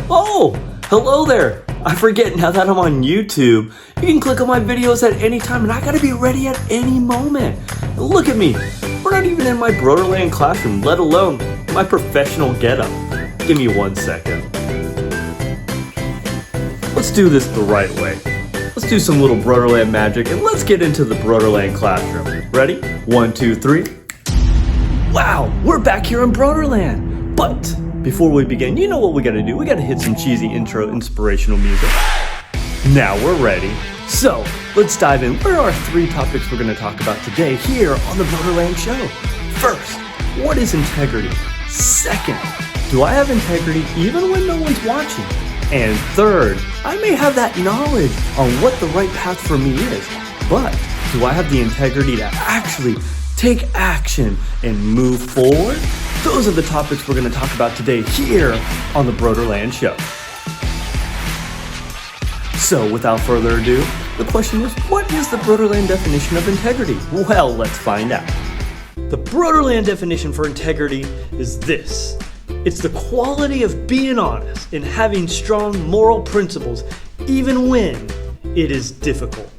Oh, hello there. I forget now that I'm on YouTube, you can click on my videos at any time and I gotta be ready at any moment. Look at me. We're not even in my Brodeurland classroom, let alone my professional getup. Give me 1 second. Let's do this the right way. Let's do some little Brodeurland magic and let's get into the Brodeurland classroom. Ready? 1, 2, 3. Wow, we're back here in Brodeurland. But before we begin, you know what we gotta do. We gotta hit some cheesy intro inspirational music. Now we're ready. So let's dive in. What are our 3 topics we're gonna talk about today here on the Brodeurland show? First, what is integrity? Second, do I have integrity even when no one's watching? And third, I may have that knowledge on what the right path for me is, but do I have the integrity to actually take action and move forward? Those are the topics we're going to talk about today here on the Brodeurland show. So without further ado, the question is, what is the Brodeurland definition of integrity? Well, let's find out. The Brodeurland definition for integrity is this. It's the quality of being honest and having strong moral principles even when it is difficult.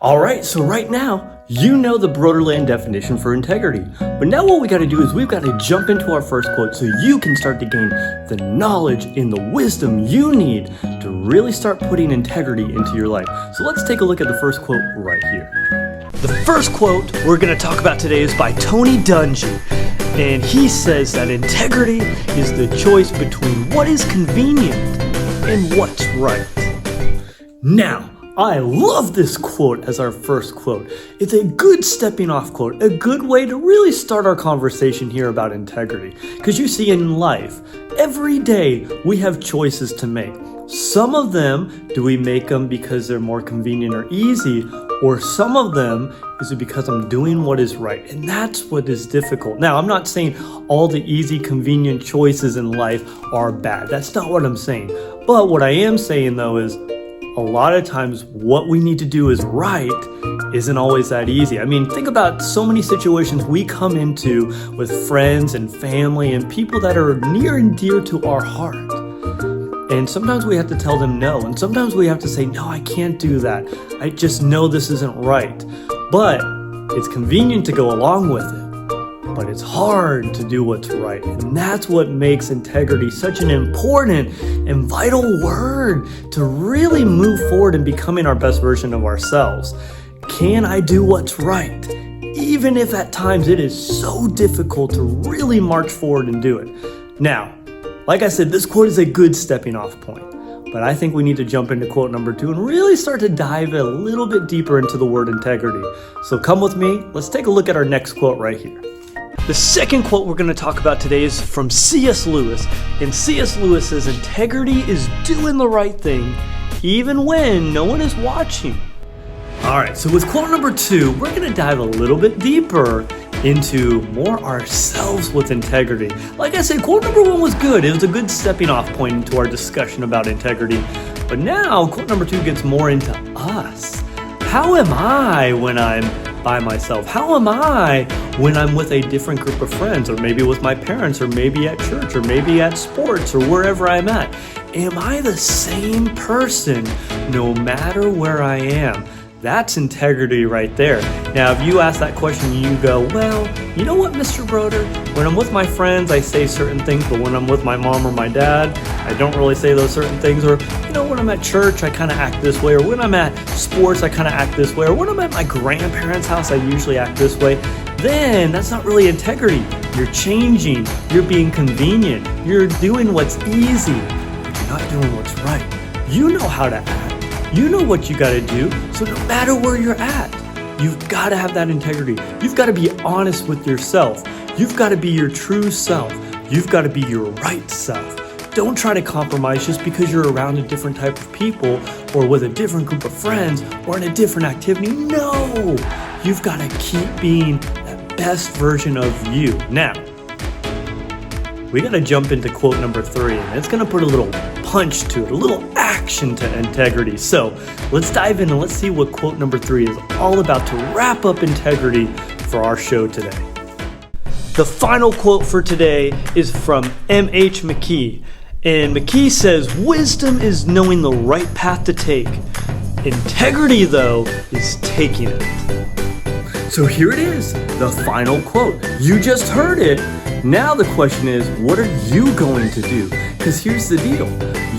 Alright, so right now, you know the Brodeurland definition for integrity. But now what we got to do is we've got to jump into our first quote so you can start to gain the knowledge and the wisdom you need to really start putting integrity into your life. So let's take a look at the first quote right here. The first quote we're going to talk about today is by Tony Dungy. And he says that integrity is the choice between what is convenient and what's right. Now, I love this quote as our first quote. It's a good stepping off quote, a good way to really start our conversation here about integrity. Because you see in life, every day we have choices to make. Some of them, do we make them because they're more convenient or easy? Or some of them, is it because I'm doing what is right? And that's what is difficult. Now, I'm not saying all the easy, convenient choices in life are bad. That's not what I'm saying. But what I am saying though is, a lot of times what we need to do is right isn't always that easy. I mean, think about so many situations we come into with friends and family and people that are near and dear to our heart. And sometimes we have to tell them no. And sometimes we have to say, no, I can't do that. I just know this isn't right. But it's convenient to go along with it. But it's hard to do what's right. And that's what makes integrity such an important and vital word to really move forward in becoming our best version of ourselves. Can I do what's right? Even if at times it is so difficult to really march forward and do it. Now, like I said, this quote is a good stepping off point. But I think we need to jump into quote number 2 and really start to dive a little bit deeper into the word integrity. So come with me. Let's take a look at our next quote right here. The second quote we're going to talk about today is from C.S. Lewis. And C.S. Lewis says, integrity is doing the right thing even when no one is watching. Alright, so with quote number 2, we're going to dive a little bit deeper into more ourselves with integrity. Like I said, quote number 1 was good. It was a good stepping off point into our discussion about integrity. But now, quote number 2 gets more into us. How am I when I'm by myself? How am I when I'm with a different group of friends, or maybe with my parents, or maybe at church, or maybe at sports, or wherever I'm at? Am I the same person no matter where I am? That's integrity right there. Now, if you ask that question, you go, well, you know what, Mr. Broder? When I'm with my friends, I say certain things, but when I'm with my mom or my dad, I don't really say those certain things. Or, you know, when I'm at church, I kind of act this way. Or when I'm at sports, I kind of act this way. Or when I'm at my grandparents' house, I usually act this way. Then that's not really integrity. You're changing. You're being convenient. You're doing what's easy, but you're not doing what's right. You know how to act. You know what you got to do. So no matter where you're at, you've got to have that integrity. You've got to be honest with yourself. You've got to be your true self. You've got to be your right self. Don't try to compromise just because you're around a different type of people or with a different group of friends or in a different activity. No, you've got to keep being that best version of you. Now, we got to jump into quote number 3, and it's going to put a little punch to it, a little action to integrity. So let's dive in and let's see what quote number 3 is all about to wrap up integrity for our show today. The final quote for today is from M.H. McKee. And McKee says wisdom is knowing the right path to take. Integrity, though, is taking it. So here it is, the final quote. You just heard it. Now the question is, what are you going to do? Because here's the deal.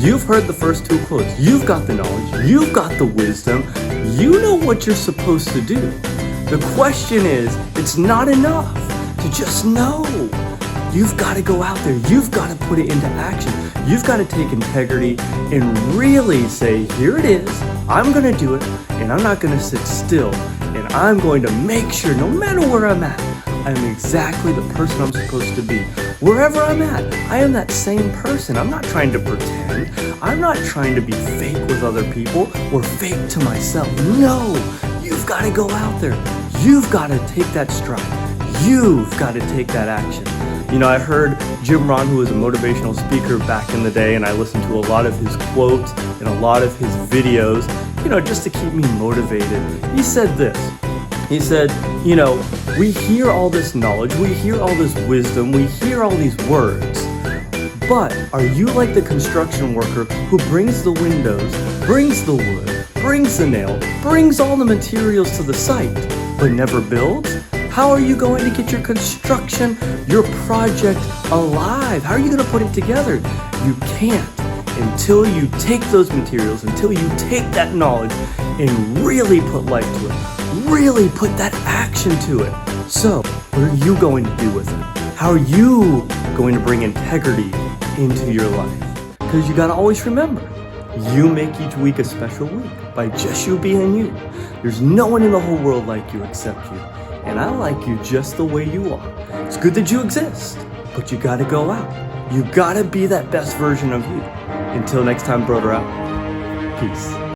You've heard the first two quotes. You've got the knowledge. You've got the wisdom. You know what you're supposed to do. The question is, it's not enough to just know. You've got to go out there. You've got to put it into action. You've got to take integrity and really say, here it is. I'm going to do it, and I'm not going to sit still. And I'm going to make sure, no matter where I'm at, I'm exactly the person I'm supposed to be. Wherever I'm at, I am that same person. I'm not trying to pretend. I'm not trying to be fake with other people or fake to myself. No, you've got to go out there. You've got to take that stride. You've got to take that action. You know, I heard Jim Rohn, who was a motivational speaker back in the day, and I listened to a lot of his quotes and a lot of his videos, you know, just to keep me motivated. He said this. He said, you know, we hear all this knowledge, we hear all this wisdom, we hear all these words, but are you like the construction worker who brings the windows, brings the wood, brings the nail, brings all the materials to the site, but never builds? How are you going to get your construction, your project alive? How are you going to put it together? You can't until you take those materials, until you take that knowledge and really put life to it, really put that action to it. So, what are you going to do with it? How are you going to bring integrity into your life? Because you got to always remember, you make each week a special week by just you being you. There's no one in the whole world like you except you. And I like you just the way you are. It's good that you exist, but you gotta go out. You gotta be that best version of you. Until next time, Broder out. Peace.